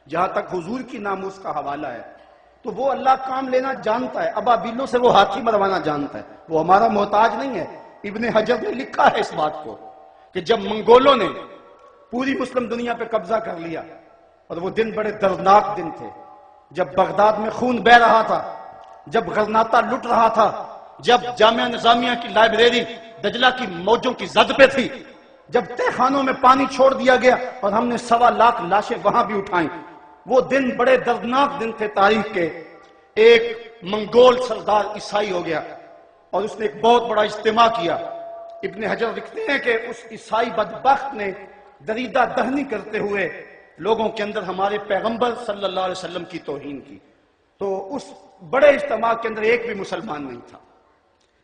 جہاں تک حضور کی ناموس کا حوالہ ہے تو وہ اللہ کام لینا جانتا ہے، ابابیلوں سے وہ ہاتھی مروانا جانتا ہے، وہ ہمارا محتاج نہیں ہے۔ ابن حجر نے لکھا ہے اس بات کو کہ جب منگولوں نے پوری مسلم دنیا پہ قبضہ کر لیا، اور وہ دن بڑے دردناک دن تھے، جب بغداد میں خون بہ رہا تھا، جب غرناطہ لٹ رہا تھا، جب جامعہ نظامیہ کی لائبریری دجلہ کی موجوں کی زد پہ تھی، جب تہ خانوں میں پانی چھوڑ دیا گیا اور ہم نے 1.25 لاکھ لاشیں وہاں بھی اٹھائیں، وہ دن بڑے دردناک دن تھے تاریخ کے۔ ایک منگول سردار عیسائی ہو گیا اور اس نے ایک بہت بڑا اجتماع کیا۔ ابن حجر لکھتے ہیں کہ اس عیسائی بدبخت نے دریدہ دہنی کرتے ہوئے لوگوں کے اندر ہمارے پیغمبر صلی اللہ علیہ وسلم کی توہین کی۔ تو اس بڑے اجتماع کے اندر ایک بھی مسلمان نہیں تھا۔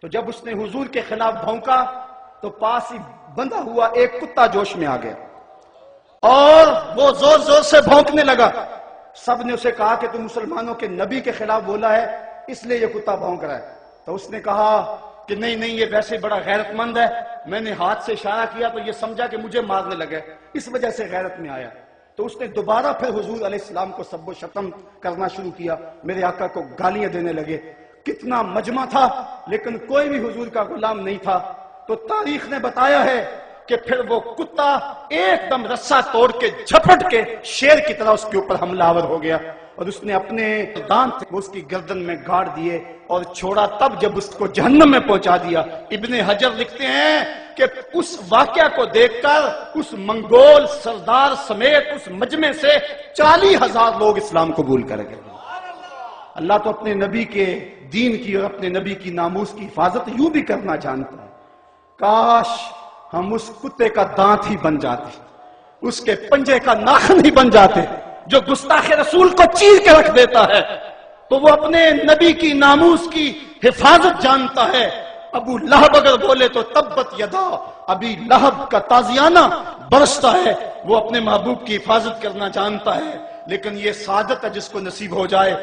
تو جب اس نے حضور کے خلاف بھونکا تو پاس ہی بندھا ہوا ایک کتا جوش میں آ گیا اور وہ زور زور سے بھونکنے لگا۔ سب نے اسے کہا کہ تم مسلمانوں کے نبی کے خلاف بولا ہے، اس لیے یہ کتا بھونک رہا ہے۔ تو اس نے کہا کہ نہیں یہ ویسے بڑا غیرت مند ہے، میں نے ہاتھ سے اشارہ کیا تو یہ سمجھا کہ مجھے مارنے لگے، اس وجہ سے غیرت میں آیا۔ تو اس نے دوبارہ پھر حضور علیہ السلام کو سب و شتم کرنا شروع کیا، میرے آقا کو گالیاں دینے لگے۔ کتنا مجمع تھا لیکن کوئی بھی حضور کا غلام نہیں تھا۔ تو تاریخ نے بتایا ہے کہ پھر وہ کتا ایک دم رسا توڑ کے جھپٹ کے شیر کی طرح اس کے اوپر حملہ آور ہو گیا، اور اس نے اپنے دانت اس کی گردن میں گاڑ دیے اور چھوڑا تب جب اس کو جہنم میں پہنچا دیا۔ ابن حجر لکھتے ہیں کہ اس واقعہ کو دیکھ کر اس منگول سردار سمیت اس مجمع سے 40,000 لوگ اسلام قبول کر گئے۔ اللہ تو اپنے نبی کے دین کی اور اپنے نبی کی ناموس کی حفاظت یوں بھی کرنا جانتا ہے۔ کاش ہم اس کتے کا دانت ہی بن جاتے، اس کے پنجے کا ناخن ہی بن جاتے جو گستاخ رسول کو چیر کے رکھ دیتا ہے۔ تو وہ اپنے نبی کی ناموس کی حفاظت جانتا ہے۔ ابو لہب اگر بولے تو تبت یدا ابی لہب کا تازیانہ برستا ہے۔ وہ اپنے محبوب کی حفاظت کرنا جانتا ہے، لیکن یہ سعادت ہے جس کو نصیب ہو جائے